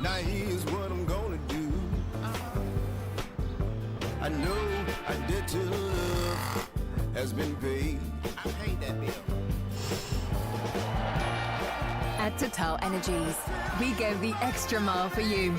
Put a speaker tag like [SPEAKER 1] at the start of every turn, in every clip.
[SPEAKER 1] Now here's what I'm gonna do. I know I did to love has been paid. I paid that bill.
[SPEAKER 2] At Total Energies, we go the extra mile for you.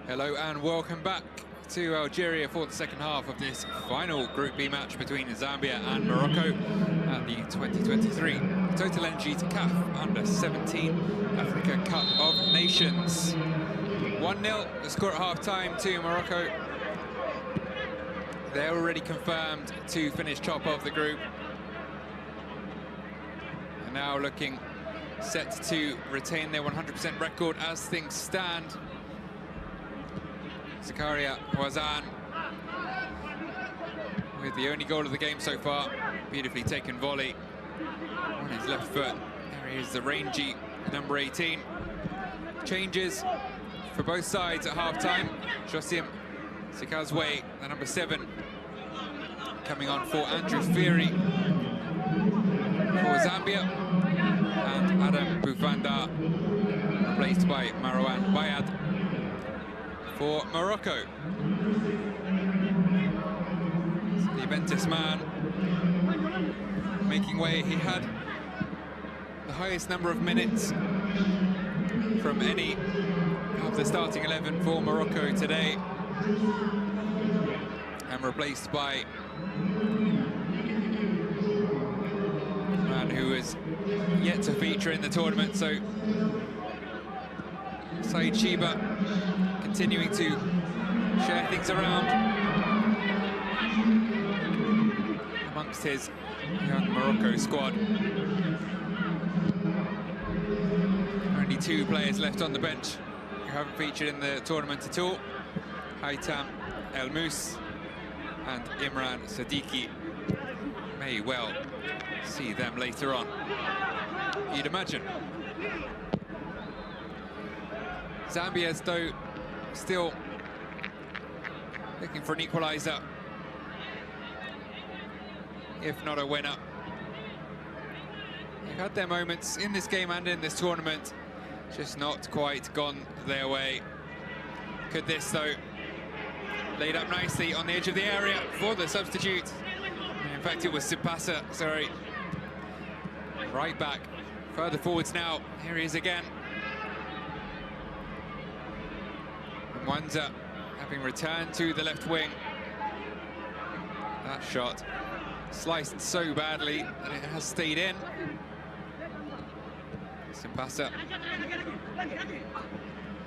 [SPEAKER 3] Hello and welcome back to Algeria for the second half of this final Group B match between Zambia and Morocco at the 2023 Total Energies CAF Under-17 Africa Cup of Nations. 1-0, the score at half-time to Morocco. They're already confirmed to finish top of the group. And now looking set to retain their 100% record as things stand. Zakaria Wazan with the only goal of the game so far. Beautifully taken volley on his left foot. There he is, the rangy number 18. Changes for both sides at half-time. Josim Sikazwe, the number 7, coming on for Andrew Feary for Zambia. And Adam Bufanda replaced by Marwan Bayad for Morocco. The Juventus man making way. He had the highest number of minutes from any of the starting 11 for Morocco today, and replaced by a man who is yet to feature in the tournament. So Said Shiba continuing to share things around amongst his young Morocco squad. Only 2 players left on the bench who haven't featured in the tournament at all. Haitam El Mous and Imran Siddiqui. May well see them later on, you'd imagine. Zambia's, though, still looking for an equaliser, if not a winner. They've had their moments in this game and in this tournament, just not quite gone their way. Could this, though, laid up nicely on the edge of the area for the substitute. In fact, it was Sipasa, sorry. Right back, further forwards now. Here he is again. Mwanza having returned to the left wing. That shot sliced so badly that it has stayed in. Simpasa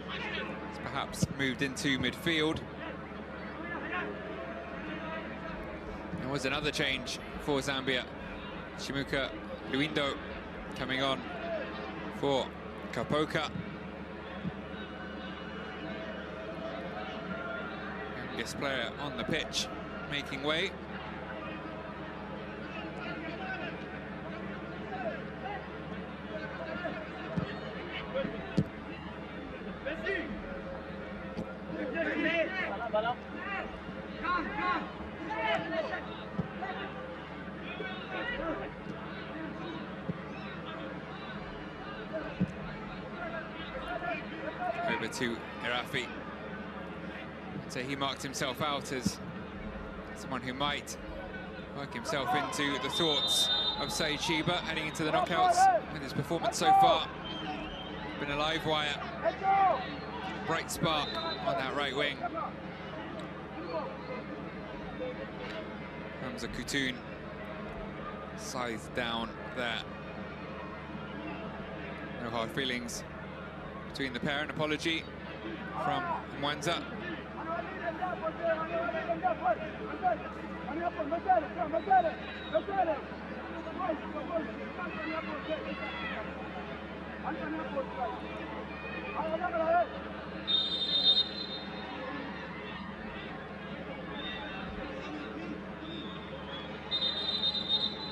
[SPEAKER 3] has perhaps moved into midfield. There was another change for Zambia. Shimuka Luindo coming on for Kapoka. youngest player on the pitch, making way. Over to Irafi. So he marked himself out as someone who might work himself into the thoughts of Saeed Sheba heading into the knockouts with his performance so far. Been a live wire. Bright spark on that right wing. Hamza Kutun scythed down there. No hard feelings between the pair. An apology from Mwanza.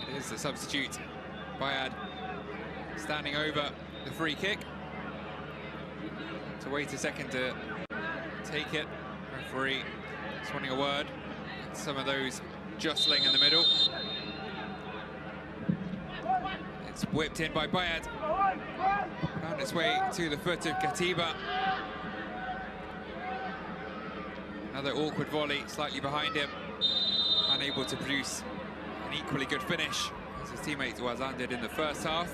[SPEAKER 3] It is the substitute, Bayad, standing over the free kick. To wait a second to take it. Referee just wanting a word. Some of those jostling in the middle. It's whipped in by Bayad. Found its way to the foot of Katiba. Another awkward volley, slightly behind him. Unable to produce an equally good finish as his teammate Wazan did in the first half.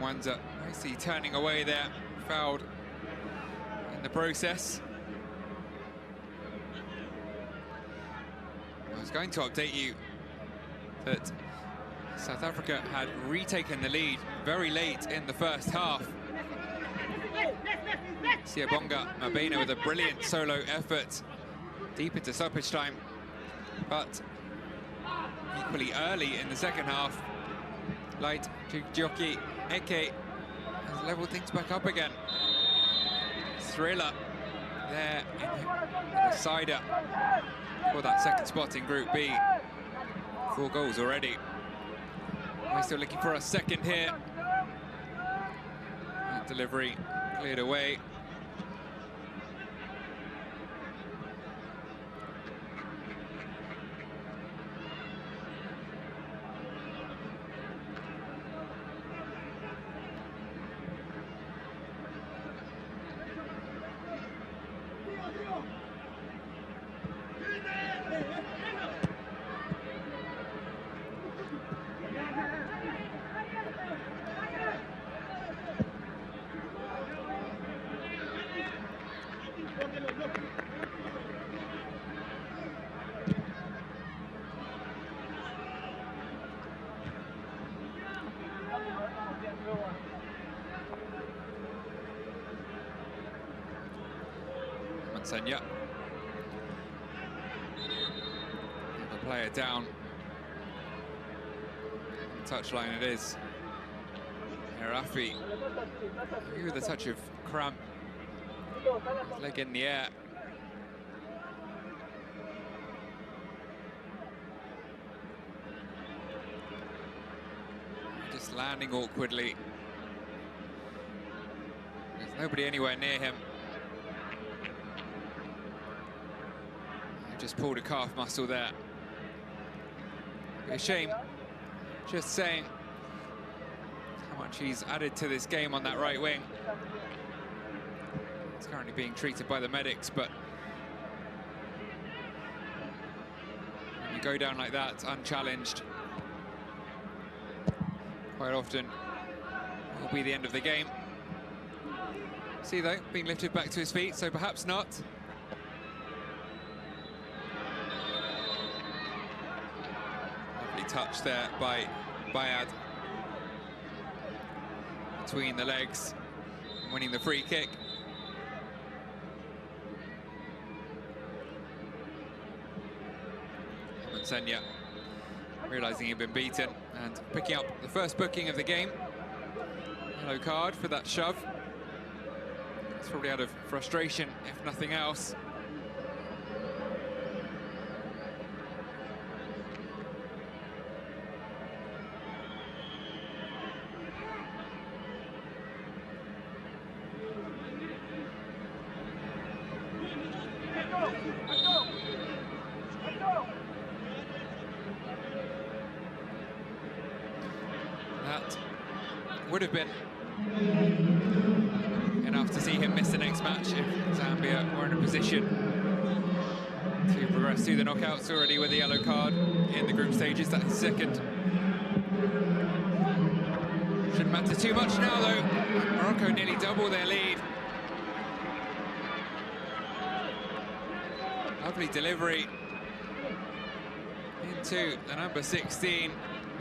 [SPEAKER 3] Mwanza nicely turning away there, fouled in the process. I was going to update you that South Africa had retaken the lead very late in the first half. Siyabonga Mabena with a brilliant solo effort deep into stoppage time, but equally early in the second half, Light Jockey Eke has leveled things back up again. Thriller there in the cider for that second spot in Group B. 4 goals already. We're still looking for a second here. That delivery cleared away. Senya. The player down. Touchline it is. Herafi. With a touch of cramp. His leg in the air. Just landing awkwardly. There's nobody anywhere near him. Just pulled a calf muscle there. A shame. Just saying how much he's added to this game on that right wing. He's currently being treated by the medics, but when you go down like that, unchallenged, quite often will be the end of the game. See though, being lifted back to his feet, so perhaps not. Touch there by Bayad between the legs, winning the free kick. Senya realizing he'd been beaten and picking up the first booking of the game. Yellow card for that shove. It's probably out of frustration, if nothing else. That would have been enough to see him miss the next match if Zambia were in a position to progress through the knockouts already with a yellow card in the group stages. That's second. Shouldn't matter too much now, though. Morocco nearly double their lead. Lovely delivery into the number 16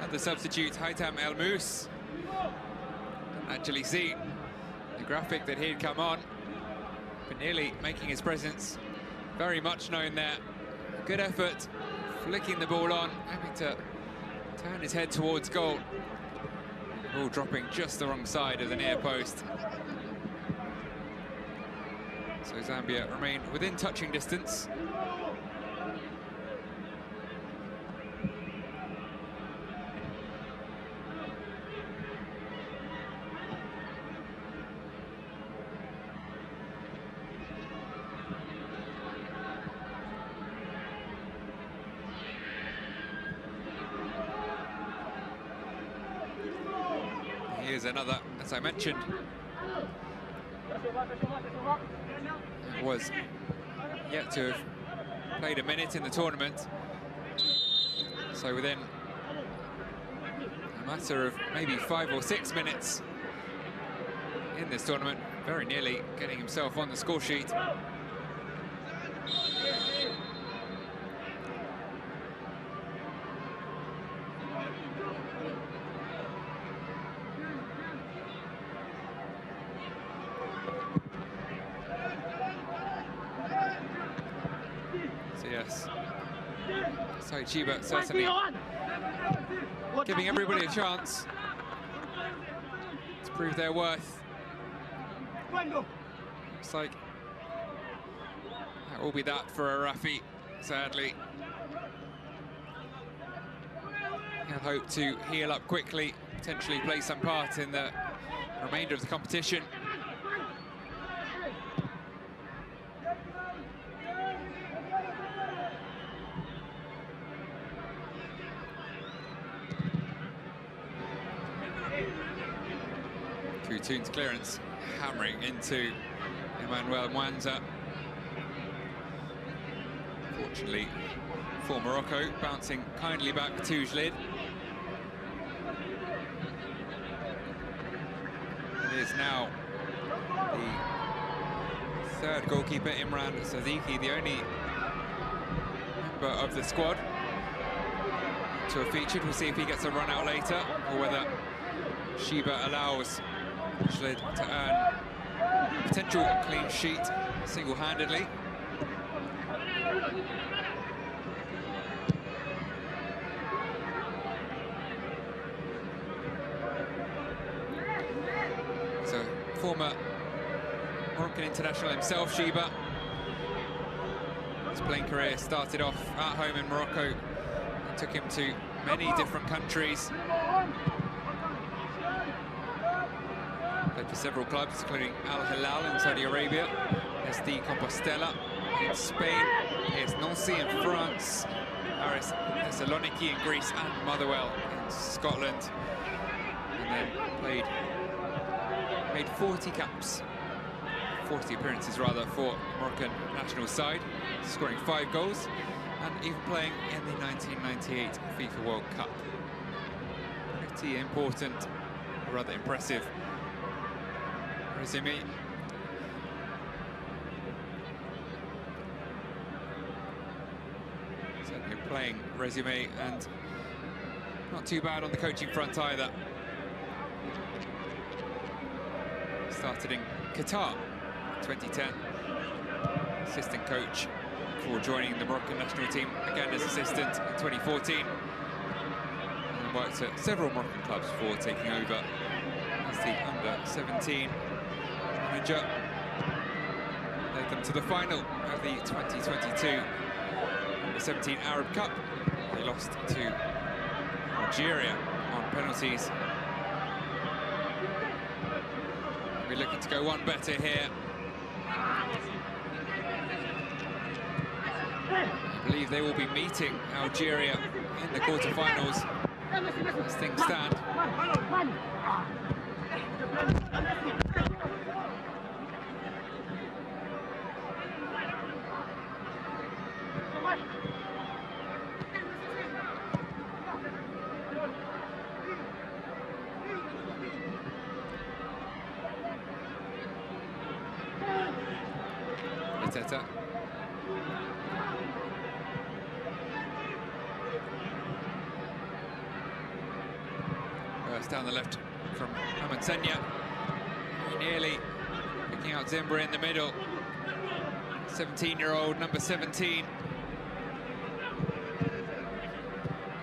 [SPEAKER 3] and the substitute Haitham El Mous. Didn't actually see the graphic that he'd come on, but nearly making his presence very much known there. Good effort, flicking the ball on, having to turn his head towards goal. Ball dropping just the wrong side of the near post. So Zambia remain within touching distance. Here's another, as I mentioned, was yet to have played a minute in the tournament. So within a matter of maybe 5 or 6 minutes in this tournament, very nearly getting himself on the score sheet. Yes, so Chiba certainly giving everybody a chance to prove their worth. Looks like that will be that for a Rafi, sadly. He'll hope to heal up quickly, potentially play some part in the remainder of the competition. Kutun's clearance hammering into Emmanuel Mwanza. Fortunately for Morocco, bouncing kindly back to Jlid. It is now the third goalkeeper, Imran Saziki, the only member of the squad to have featured. We'll see if he gets a run out later, or whether Shiba allows Jlid to earn a potential clean sheet single-handedly. So, former Moroccan international himself, Shiba. His playing career started off at home in Morocco. It took him to many different countries. Played for several clubs, including Al Hilal in Saudi Arabia, SD Compostela in Spain, AS Nancy in France, RS Thessaloniki in Greece, and Motherwell in Scotland. And then made 40 caps, 40 appearances rather, for Moroccan national side, scoring 5 goals, and even playing in the 1998 FIFA World Cup. Pretty important, rather impressive resume. Certainly a playing resume, and not too bad on the coaching front either. Started in Qatar 2010, assistant coach before joining the Moroccan national team again as assistant in 2014, and worked at several Moroccan clubs before taking over as the under-17 manager. them to the final of the 2022 Under-17 Arab Cup. They lost to Algeria on penalties. We're looking to go one better here. I believe they will be meeting Algeria in the quarterfinals as things stand. Nuseta. Down the left from Senya. Nearly picking out Zimba in the middle. 17-year-old, number 17.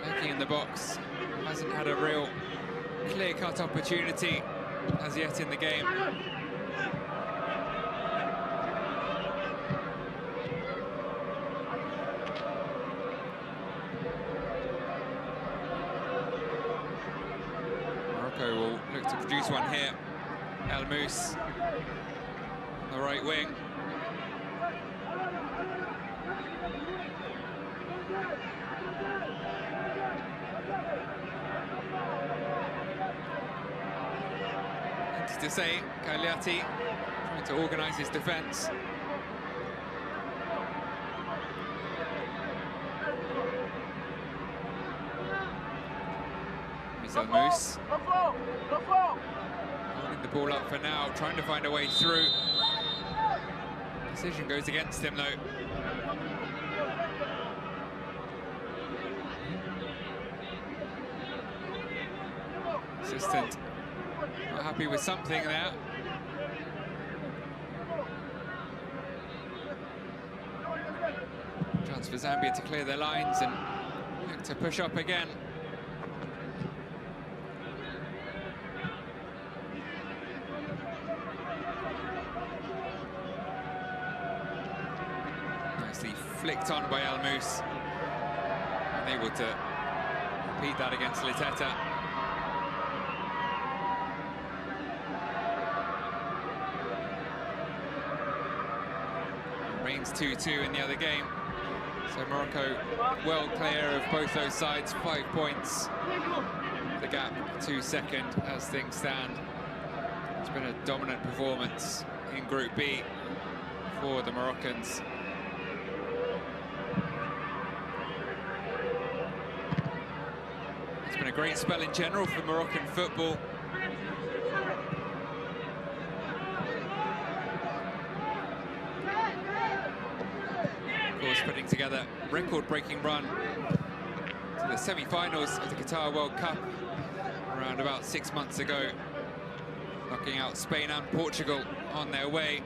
[SPEAKER 3] Lurking in the box. Hasn't had a real clear-cut opportunity as yet in the game. Will look to produce one here. El Mous on the right wing. Empty to say, Cagliati trying to organise his defence. El Mous holding the ball up for now, trying to find a way through. Decision goes against him though. Assistant not happy with something there. Chance for Zambia to clear their lines and look to push up again. Flicked on by El Mous, unable to repeat that against Nuseta. Remains 2-2 in the other game, so Morocco well clear of both those sides, 5 points. The gap to second as things stand. It's been a dominant performance in Group B for the Moroccans. It's been a great spell in general for Moroccan football. Of course, putting together a record-breaking run to the semi-finals of the Qatar World Cup around about 6 months ago, knocking out Spain and Portugal on their way.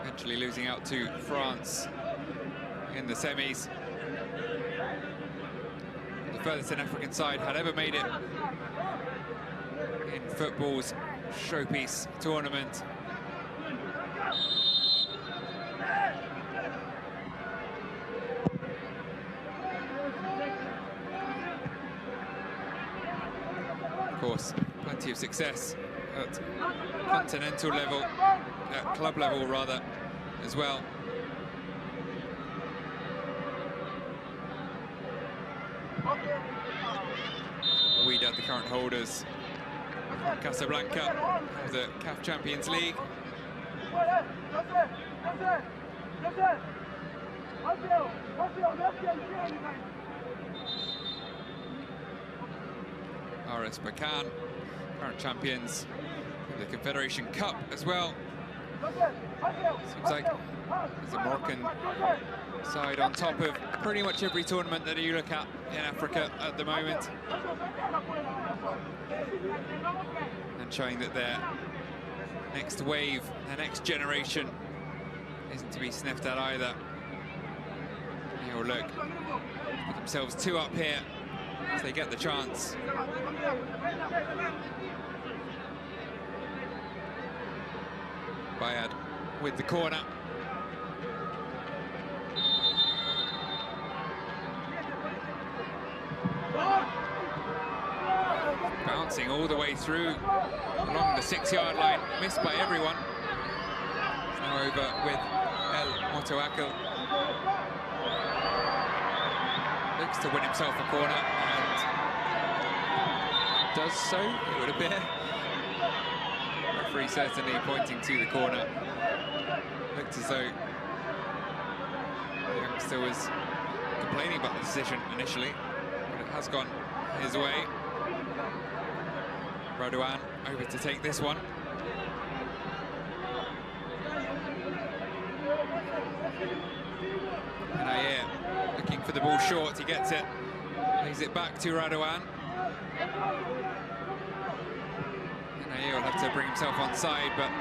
[SPEAKER 3] Eventually losing out to France in the semis. The furthest an African side had ever made it in football's showpiece tournament. Of course, plenty of success at continental level, at club level rather, as well. Wydad, the current holders from Casablanca of the CAF Champions League. RS Berkane, current champions of the Confederation Cup as well. Seems like there's a Moroccan side on top of pretty much every tournament that you look at in Africa at the moment. And showing that their next wave, their next generation isn't to be sniffed at either. They'll look, put themselves 2 up here if they get the chance. Bayad with the corner. Bouncing all the way through along the 6-yard line, missed by everyone. Now over with El Motoakil. Looks to win himself a corner and does so, it would appear. Referee certainly pointing to the corner. Looked as though the youngster was complaining about the decision initially, but it has gone his way. Radouan over to take this one. And Ayer looking for the ball short, he gets it. Lays it back to Radouan. And Ayer will have to bring himself onside, but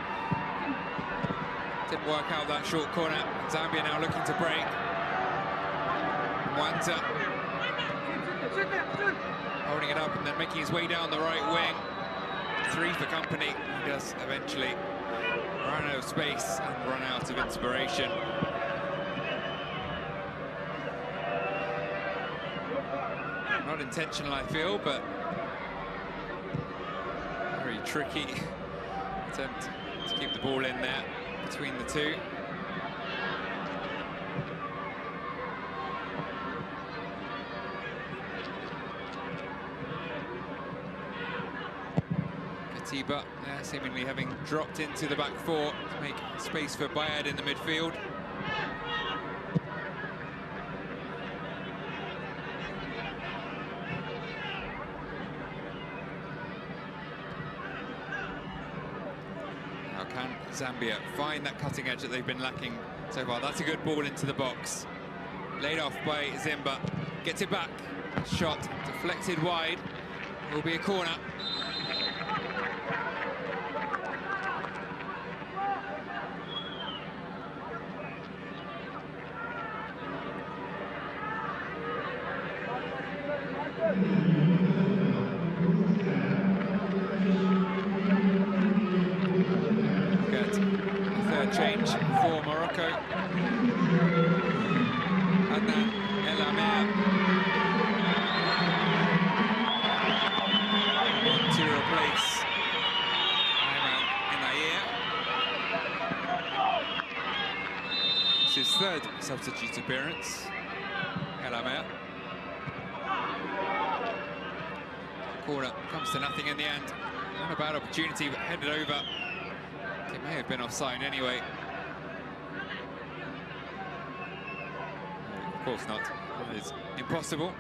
[SPEAKER 3] didn't work out that short corner. Zambia now looking to break. Mwanza holding it up and then making his way down the right wing. 3 for company. He does eventually run out of space and run out of inspiration. Not intentional, I feel, but very tricky attempt to keep the ball in there between the two. Katiba seemingly having dropped into the back 4 to make space for Bayad in the midfield. How can Zambia find that cutting edge that they've been lacking so far? That's a good ball into the box. Laid off by Zimba. Gets it back. Shot deflected wide. Will be a corner. Get the 3rd change for Morocco. And then El Amer to replace Ayman Inayer. It's his 3rd substitute appearance. El Amer. Corner comes to nothing in the end. Not a bad opportunity, but headed over. It may have been offside anyway. Of course not. That is impossible.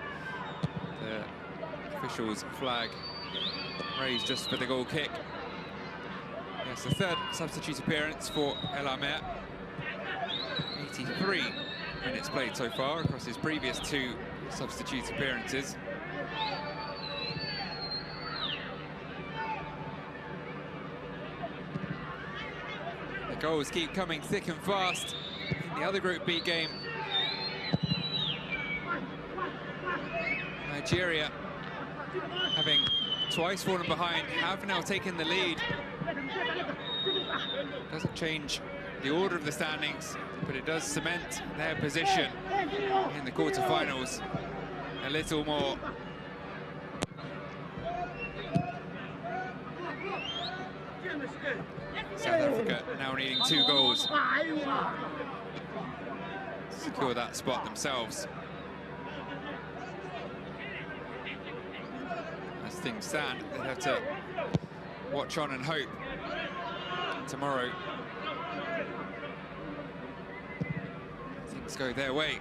[SPEAKER 3] The official's flag raised just for the goal kick. Yes, the 3rd substitute appearance for El Amer. 83 minutes played so far across his previous 2 substitute appearances. The goals keep coming thick and fast in the other Group B game. Nigeria, having twice fallen behind, have now taken the lead. Doesn't change the order of the standings, but it does cement their position in the quarterfinals a little more. South Africa now needing 2 goals to secure that spot themselves. As things stand, they have to watch on and hope tomorrow things go their way.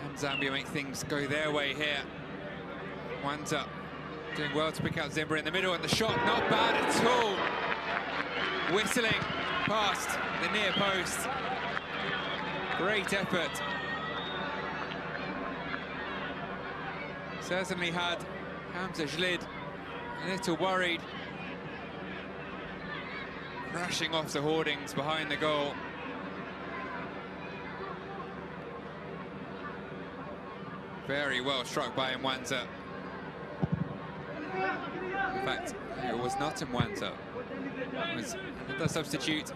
[SPEAKER 3] And Zambia make things go their way here. Mwanza doing well to pick out Zimba in the middle, and the shot not bad at all. Whistling past the near post. Great effort. Certainly had Hamza Jlid a little worried. Crashing off the hoardings behind the goal. Very well struck by Mwanza. In fact, it was not Mwanza. It was the substitute,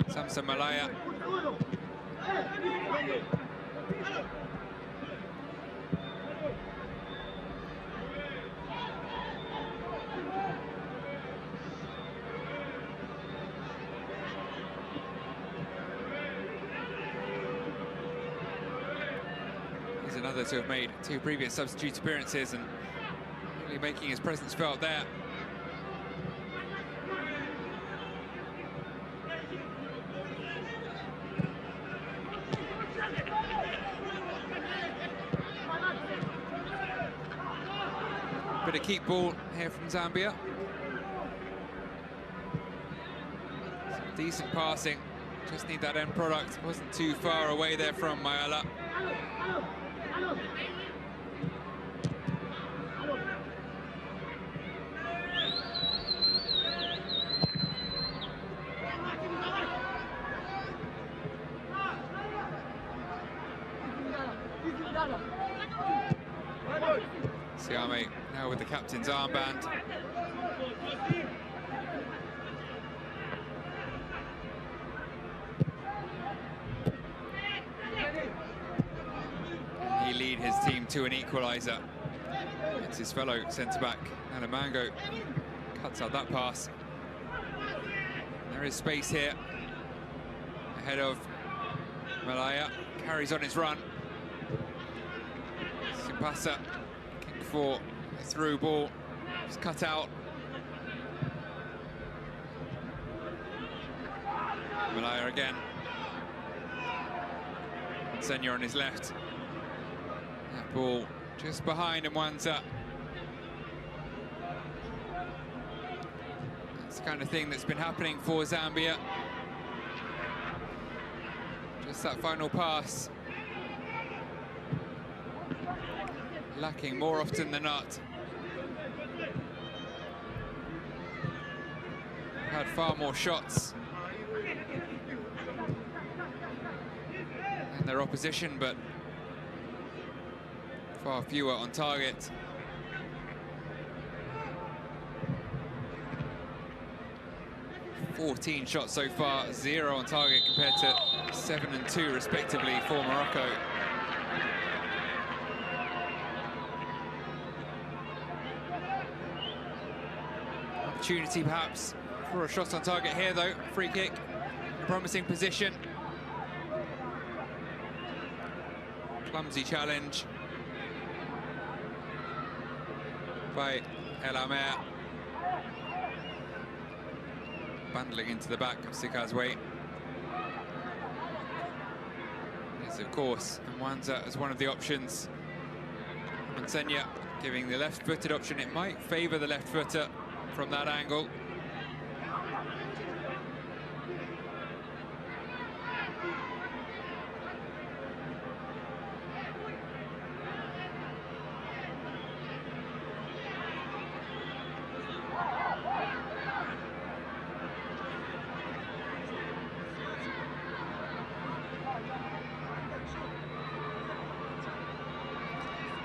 [SPEAKER 3] Samson Malaya. He's another to have made 2 previous substitute appearances and really making his presence felt there. Bit of keep ball here from Zambia. Some decent passing. Just need that end product. Wasn't too far away there from Mayala. Siame now with the captain's armband. He lead his team to an equaliser. It's his fellow centre-back, Alamango, cuts out that pass. There is space here ahead of Malaya, carries on his run. Simpasa looking for a through ball, it's cut out. Malaya again. Senior on his left. That ball just behind Mwanza. That's the kind of thing that's been happening for Zambia. Just that final pass. Lacking more often than not. Had far more shots than their opposition, but far fewer on target. "14 shots so far, 0 on target compared to 7 and 2 respectively for Morocco. Opportunity perhaps for a shot on target here though. Free kick, a promising position. Clumsy challenge by El Amer. Bundling into the back of Sikazwe. Yes, of course, Mwanza as one of the options. Monsenya giving the left-footed option. It might favour the left-footer from that angle.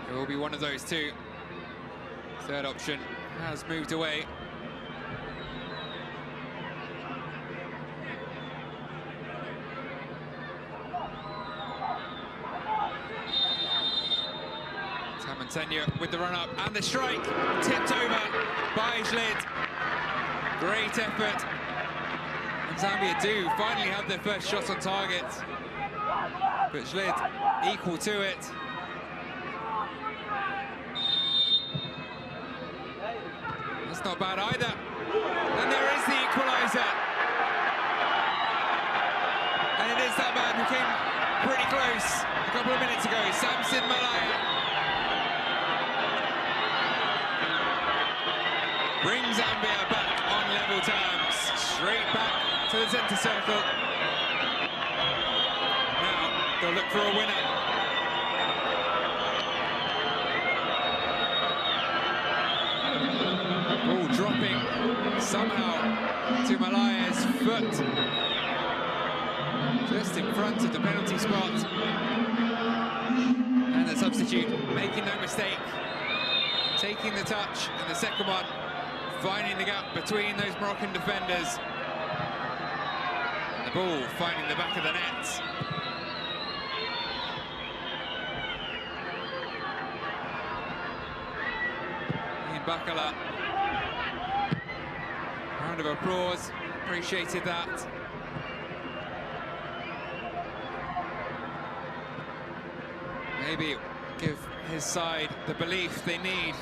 [SPEAKER 3] It will be one of those two. Third option has moved away. Tamantenya with the run-up and the strike, tipped over by Zlid. Great effort. And Zambia do finally have their first shot on target. But Zlid equal to it. That's not bad either. And there is the equaliser. And it is that man who came pretty close a couple of minutes ago, Samson Malaya. Brings Zambia back on level terms. Straight back to the centre circle. Now they'll look for a winner. Ball dropping somehow to Malaya's foot. Just in front of the penalty spot. And the substitute making no mistake. Taking the touch, and the second one finding the gap between those Moroccan defenders. And the ball finding the back of the net. Ian Bakala. Round of applause. Appreciated that. Maybe give his side the belief they need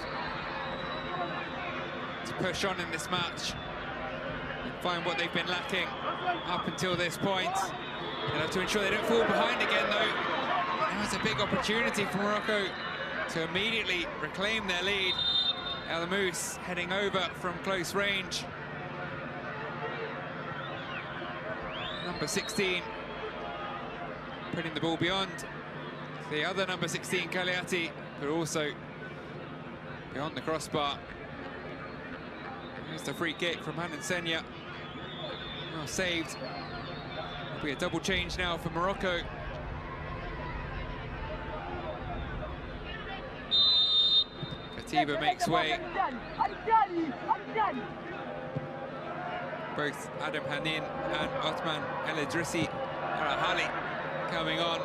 [SPEAKER 3] to push on in this match and find what they've been lacking up until this point. They'll have to ensure they don't fall behind again, though. Now it's a big opportunity for Morocco to immediately reclaim their lead. El Mousse heading over from close range. Number 16 putting the ball beyond the other number 16, Kaliati, but also beyond the crossbar. Here's the free kick from Senya. Well saved. It'll be a double change now for Morocco. Katiba makes way. Both Adam Hanin and Othman El Idrissi Arahali coming on.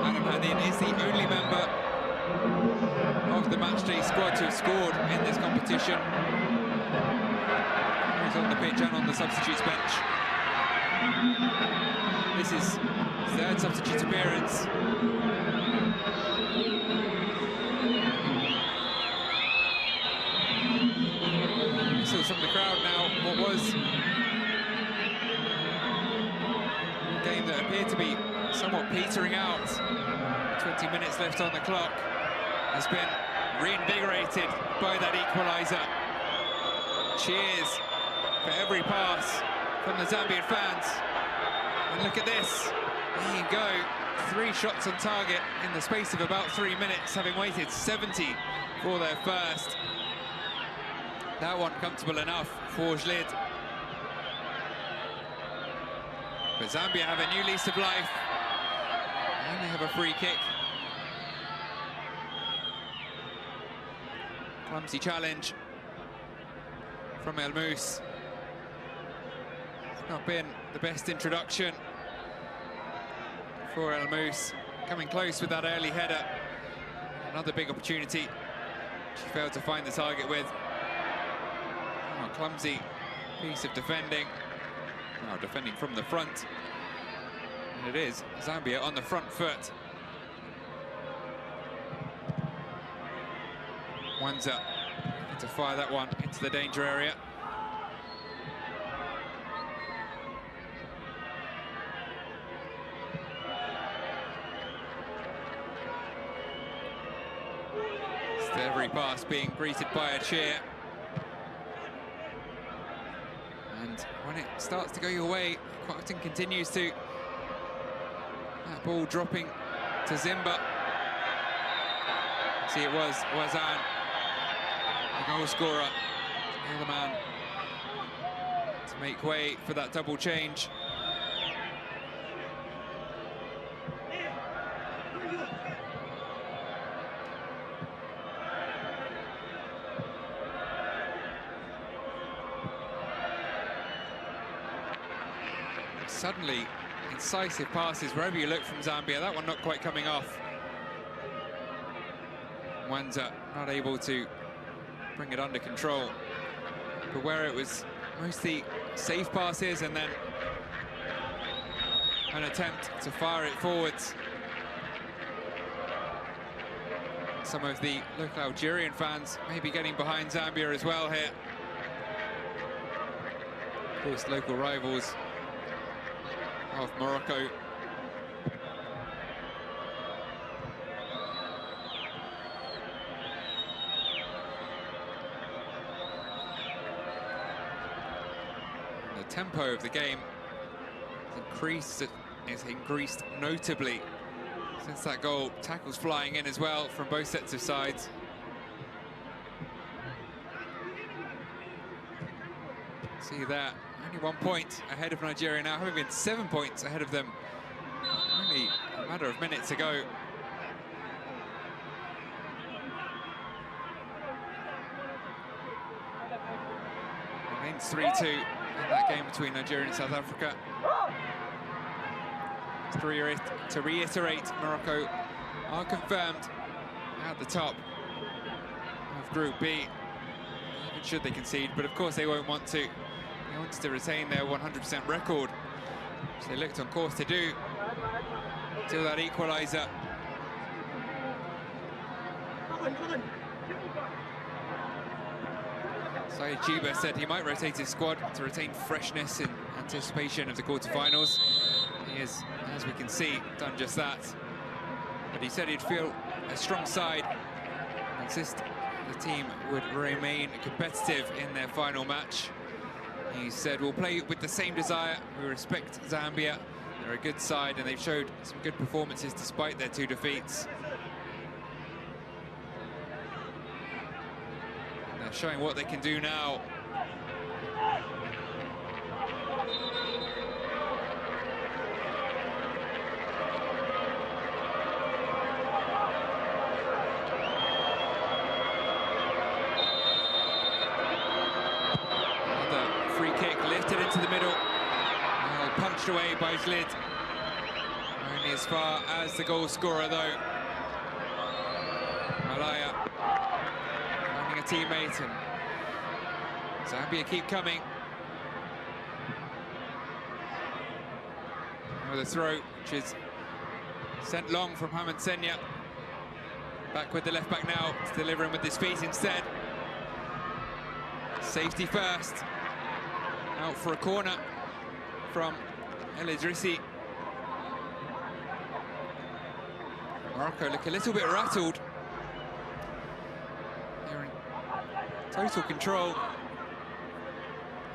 [SPEAKER 3] Adam Hanin is the only member of the matchday squad to have scored in this competition. He's on the pitch and on the substitutes bench. This is his third substitute appearance. Whistles from the crowd now. What was a game that appeared to be somewhat petering out. 20 minutes left on the clock. Has been reinvigorated by that equaliser. Cheers for every pass from the Zambian fans. And look at this. There you go. 3 shots on target in the space of about 3 minutes, having waited 70 for their first. That one comfortable enough for Jlid. But Zambia have a new lease of life. And they have a free kick. Clumsy challenge from El Mousse. It's not been the best introduction for El Mousse. Coming close with that early header. Another big opportunity. She failed to find the target with. Oh, clumsy piece of defending. Oh, defending from the front. And it is Zambia on the front foot. Wanza to fire that one into the danger area. Just every pass being greeted by a cheer. And when it starts to go your way, it quite often continues to. That ball dropping to Zimba. See, it was Wazan, the goal scorer, the other man to make way for that double change. Suddenly, incisive passes wherever you look from Zambia. That one not quite coming off. Wanza not able to bring it under control. But where it was mostly safe passes and then an attempt to fire it forwards. Some of the local Algerian fans maybe getting behind Zambia as well here. Of course, local rivals of Morocco. And the tempo of the game has increased notably since that goal. Tackles flying in as well from both sets of sides. See that. Only 1 point ahead of Nigeria now, having been 7 points ahead of them only a matter of minutes ago. ends 3-2 in that game between Nigeria and South Africa. To reiterate, Morocco are confirmed at the top of Group B, even should they concede, but of course they won't want to. They wanted to retain their 100% record, which they looked on course to do till that equaliser. Saïd Chiba said he might rotate his squad to retain freshness in anticipation of the quarterfinals. He has, as we can see, done just that. But he said he'd feel a strong side, insist the team would remain competitive in their final match. He said, we'll play with the same desire. We respect Zambia. They're a good side and they've showed some good performances despite their 2 defeats. And they're showing what they can do now. Into the middle, punched away by Zlid. Only as far as the goal scorer though. Malaya finding a teammate, and Zambia keep coming. With a throw, which is sent long from Hamad Senya. Back with the left back now, to deliver him with his feet instead. Safety first. Out for a corner from El Idrissi. Morocco look a little bit rattled. They're in total control.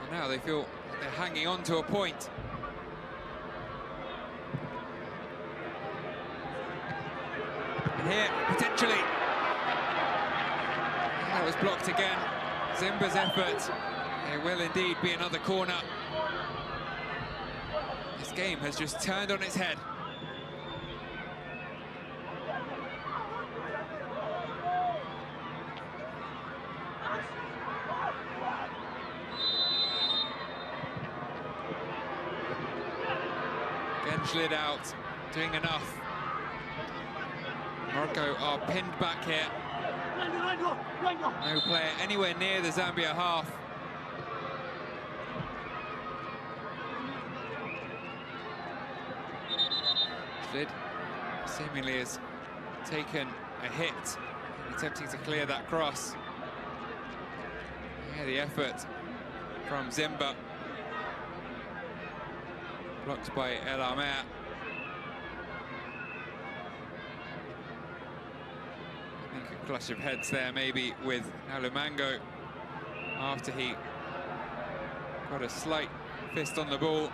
[SPEAKER 3] And now they feel they're hanging on to a point. And here, potentially. And that was blocked again. Zimba's effort. There will indeed be another corner. This game has just turned on its head. Gençlid out, doing enough. Morocco are pinned back here. No player anywhere near the Zambia half. Seemingly has taken a hit, attempting to clear that cross. Yeah, the effort from Zimba. Blocked by El Amer. I think a clash of heads there maybe with Nalumango after he got a slight fist on the ball.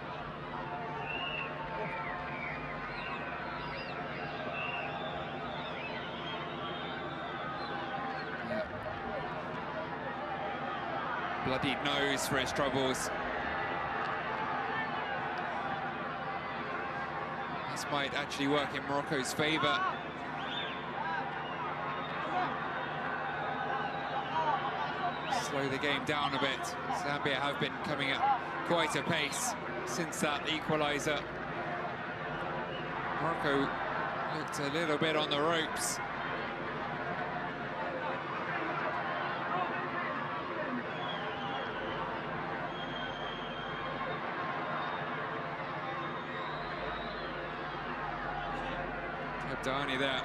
[SPEAKER 3] Bloodied nose for his troubles. This might actually work in Morocco's favour. Slow the game down a bit. Zambia have been coming at quite a pace since that equaliser. Morocco looked a little bit on the ropes. Dani there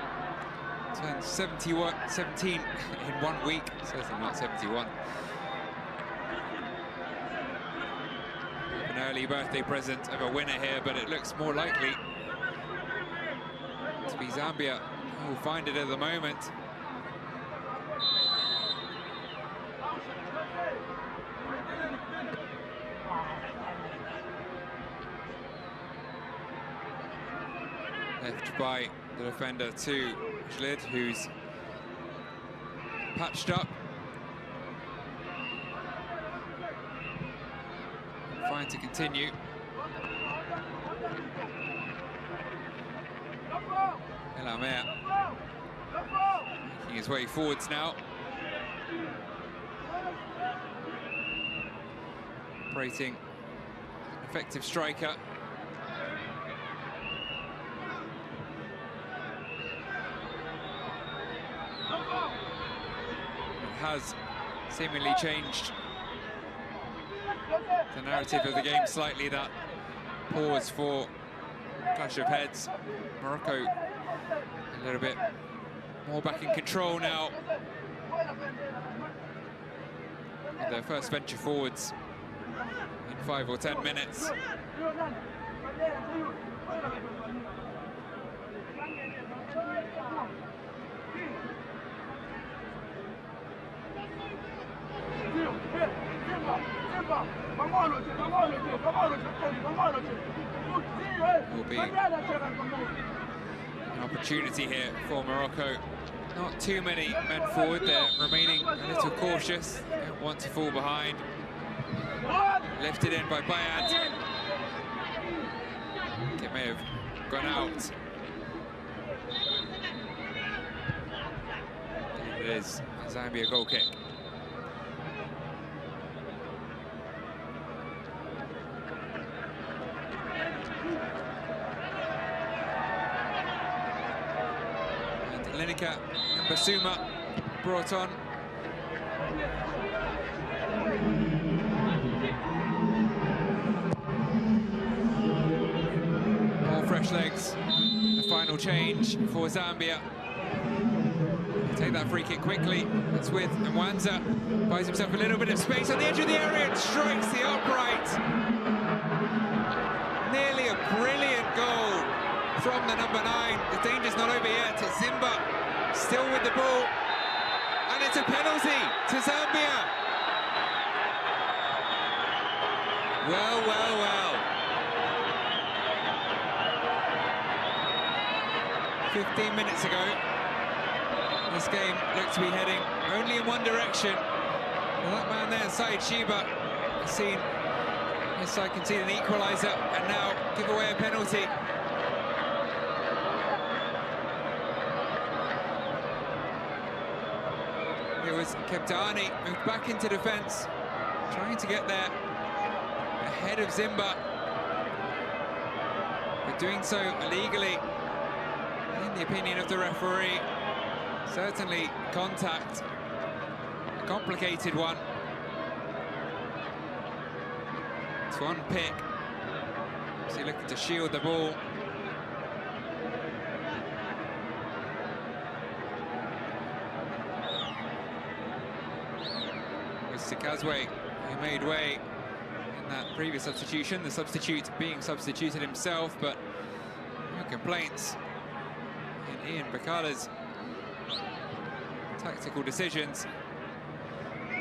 [SPEAKER 3] turned 17 in 1 week, certainly not 71. An early birthday present of a winner here, but it looks more likely to be Zambia who will find it at the moment. Left by the defender to Zlid, who's patched up. Fine to continue. El Amer making his way forwards now. operating effective striker. It has seemingly changed the narrative of the game slightly, that pause for clash of heads. Morocco a little bit more back in control now. And their first venture forwards in 5 or 10 minutes. Will be an opportunity here for Morocco. Not too many men forward, they're remaining a little cautious. They don't want to fall behind. Lifted in by Bayad. It may have gone out. It is a Zambia goal kick. Lineker and Basuma brought on. More fresh legs. The final change for Zambia. Take that free kick quickly. It's with Mwanza. Buys himself a little bit of space on the edge of the area and strikes the upright. Nearly a brilliant goal from the number 9. The danger's not over yet. It's Zimba still with the ball. And it's a penalty to Zambia. Well, well, well. 15 minutes ago, this game looked to be heading only in one direction. Well, that man there, Said Shiba, has seen his side concede an equaliser and now give away a penalty. It was Kebdani moved back into defence, trying to get there ahead of Zimba, but doing so illegally, in the opinion of the referee. Certainly contact, a complicated one. It's one pick. So looking to shield the ball. Sikazwe, who made way in that previous substitution, the substitute being substituted himself, but no complaints in Ian Bakala's tactical decisions.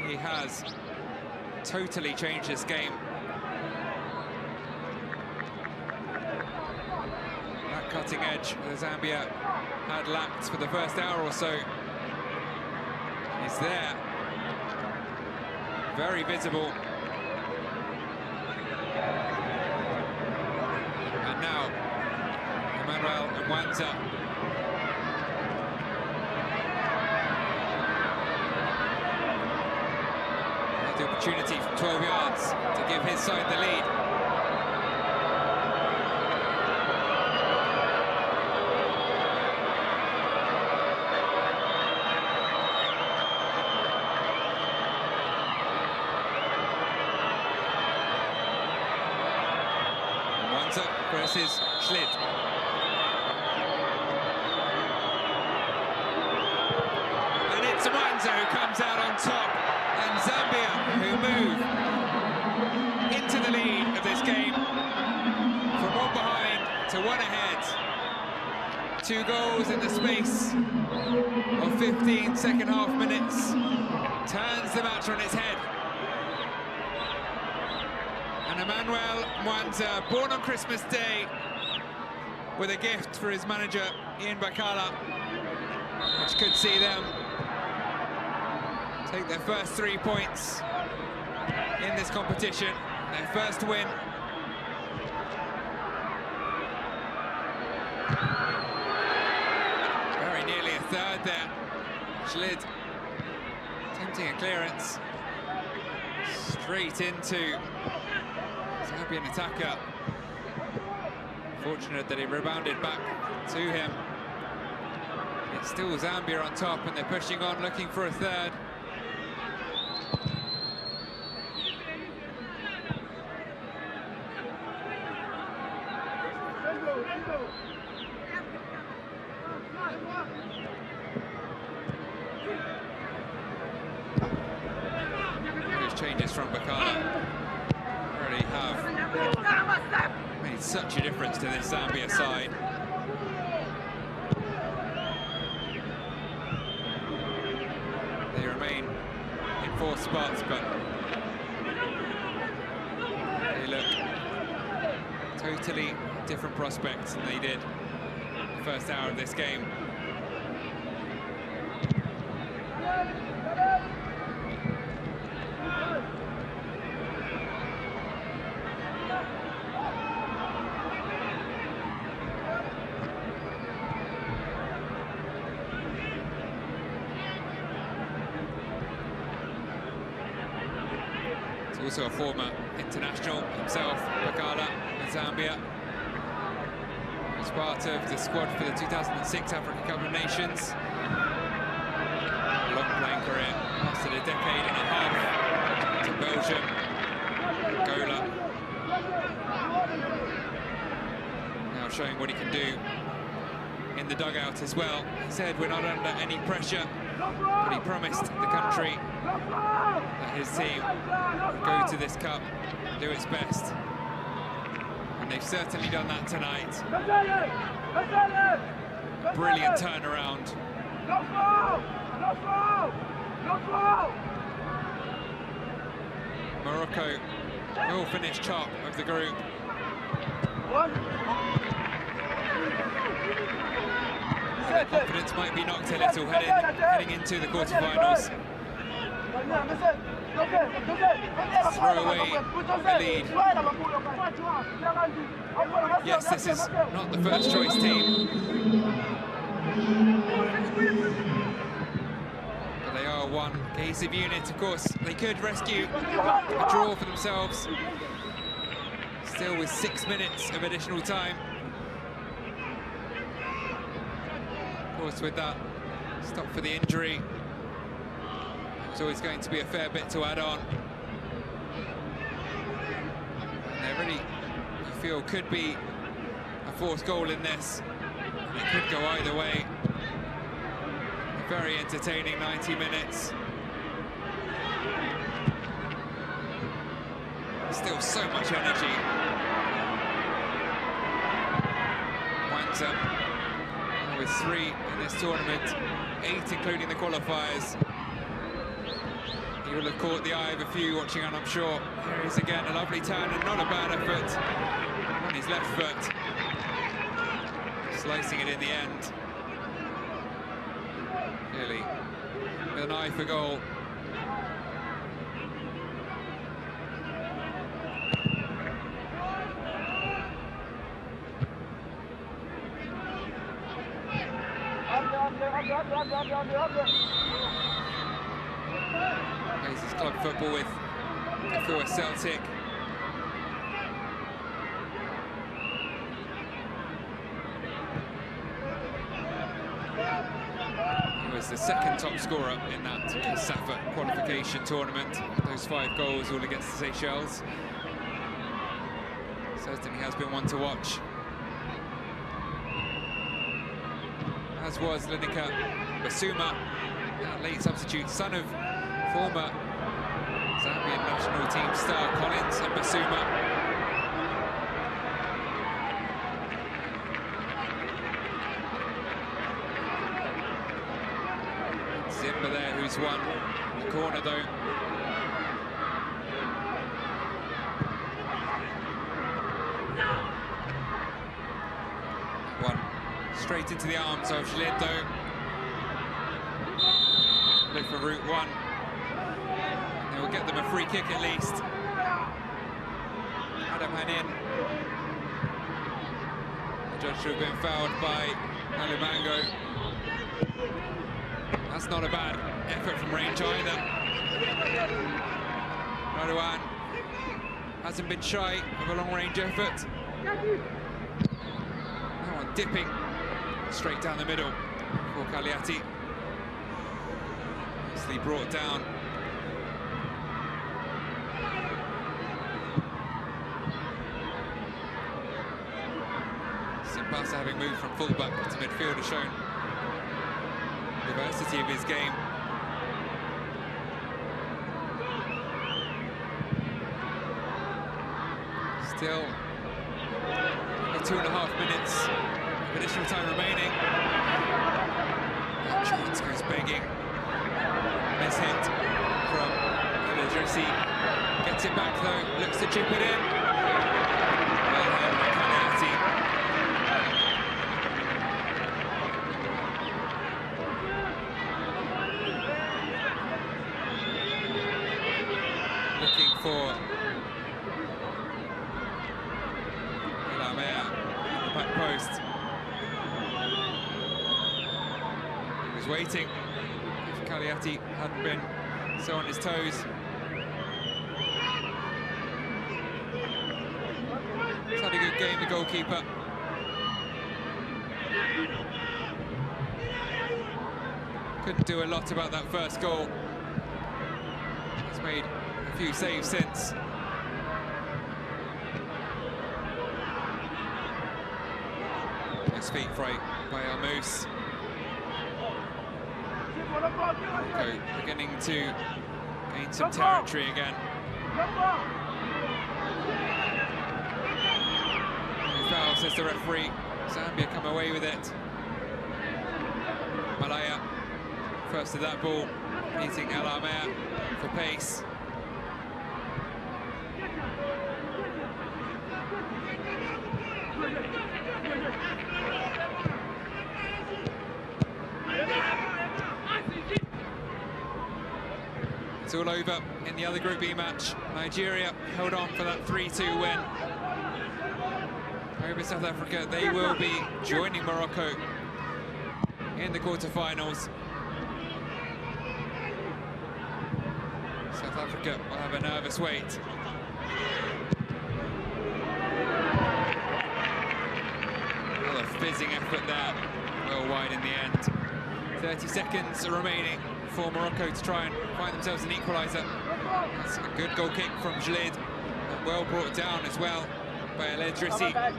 [SPEAKER 3] He has totally changed this game. That cutting edge that Zambia had lacked for the first hour or so is there. Very visible. And now, Emmanuel Mwanza. Had the opportunity from 12 yards to give his side the lead. Versus Schlitt. And it's Mwanza who comes out on top, and Zambia who move into the lead of this game from one behind to one ahead. 2 goals in the space of 15 second half minutes. Turns the match on its head. And Emmanuel Mwanza, born on Christmas Day, with a gift for his manager, Ian Bakala, which could see them take their first 3 points in this competition, their first win. Very nearly a third there. Schlid attempting a clearance straight into Zambian attacker. Fortunate that he rebounded back to him. It's still Zambia on top, and they're pushing on, looking for a third. Those changes from Bakala really have made such a difference to this Zambia side. They remain in fourth spots, but they look totally different prospects than they did the first hour of this game. Also a former international himself, Bakala, in Zambia. He was part of the squad for the 2006 African Cup of Nations. A long playing career, lasted a decade and a half to Belgium, Angola. Now showing what he can do in the dugout as well. He said we're not under any pressure, but he promised the country that his team would go to this cup, do its best. And they've certainly done that tonight. Brilliant turnaround. Morocco will finish top of the group. Their confidence might be knocked a little heading into the quarterfinals. Throw away the lead. Yes, this is not the first choice team, but they are one cohesive unit. Of course, they could rescue a draw for themselves, still with 6 minutes of additional time. Of course, with that stop for the injury, there's always going to be a fair bit to add on. And there really, you feel, could be a fourth goal in this. And it could go either way. A very entertaining 90 minutes. Still so much energy. Wanta with 3 in this tournament, 8 including the qualifiers. He will have caught the eye of a few watching on, I'm sure. Here he is again, a lovely turn and not a bad effort on his left foot. Slicing it in the end. Clearly, with an eye for goal. Plays his club football with Difua Celtic. He was the second top scorer in that SAFA qualification tournament. Those 5 goals all against the Seychelles. Certainly has been one to watch. As was Linika Basuma, late substitute, son of former Zambian national team star Collins and Basuma. Zimba there, who's won the corner though. One straight into the arms of Lindo. Look for route 1. They will get them a free kick at least. Adam Hanin. The judge should have been fouled by Alumango. That's not a bad effort from range either. Raduan hasn't been shy of a long-range effort. That one dipping straight down the middle for Cagliati. Nicely brought down. Simpasa, having moved from fullback to midfield, has shown the diversity of his game. Still 2.5 minutes of additional time remaining. Chance goes begging. Miss hit from Eldrisi. Gets it back though, looks to chip it in. Well held by Cagliati. Looking for back post. He was waiting if Cagliati hadn't been so on his toes. He's had a good game, the goalkeeper. Couldn't do a lot about that first goal. He's made a few saves since. Feet right by Almouse. Beginning to gain some territory again. Foul, says the referee. Zambia come away with it. Malaya, first to that ball, beating El Armea for pace. It's all over in the other Group B match. Nigeria held on for that 3-2 win over South Africa. They will be joining Morocco in the quarterfinals. South Africa will have a nervous wait. Another fizzing effort there, well wide in the end. 30 seconds remaining for Morocco to try and find themselves an equaliser. That's a good goal kick from Jalid, and well brought down as well by El-Edrissi. But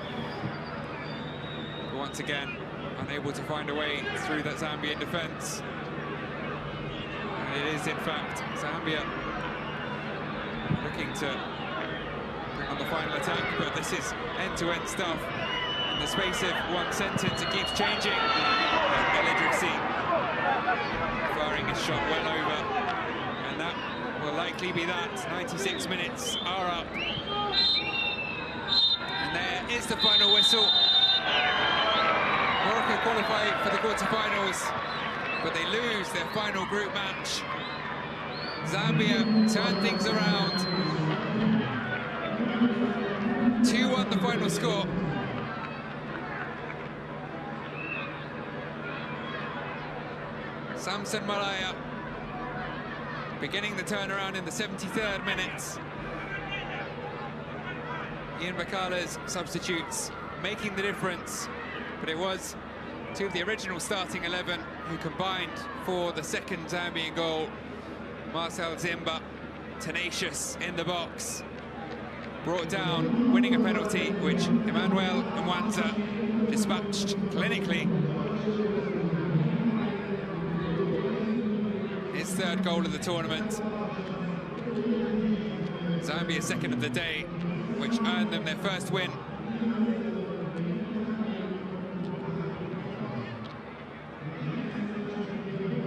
[SPEAKER 3] once again, unable to find a way through that Zambian defence. And it is, in fact, Zambia looking to bring on the final attack, but this is end-to-end stuff. In the space of one sentence, it keeps changing. El-Edrissi firing his shot well over, and that will likely be that. 96 minutes are up, and there is the final whistle. Morocco qualify for the quarterfinals, but they lose their final group match. Zambia turn things around. 2-1 the final score. Samson Malaya beginning the turnaround in the 73rd minute. Ian Bakala's substitutes making the difference, but it was two of the original starting 11 who combined for the second Zambian goal. Marcel Zimba, tenacious in the box, brought down, winning a penalty, which Emmanuel Mwanza dispatched clinically. His third goal of the tournament. Zambia's second of the day, which earned them their first win.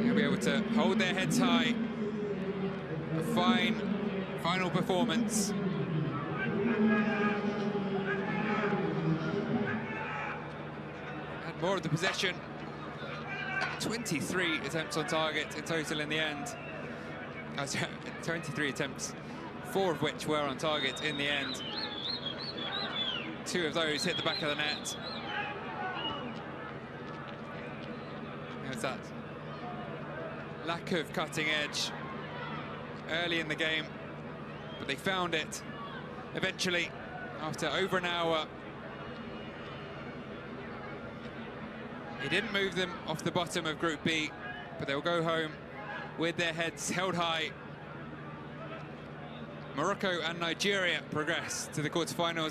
[SPEAKER 3] They'll be able to hold their heads high. A fine final performance. Had more of the possession. 23 attempts on target in total in the end. 23 attempts, 4 of which were on target in the end. 2 of those hit the back of the net. There's that lack of cutting edge early in the game, but they found it eventually, after over an hour. He didn't move them off the bottom of Group B, but they'll go home with their heads held high. Morocco and Nigeria progress to the quarterfinals.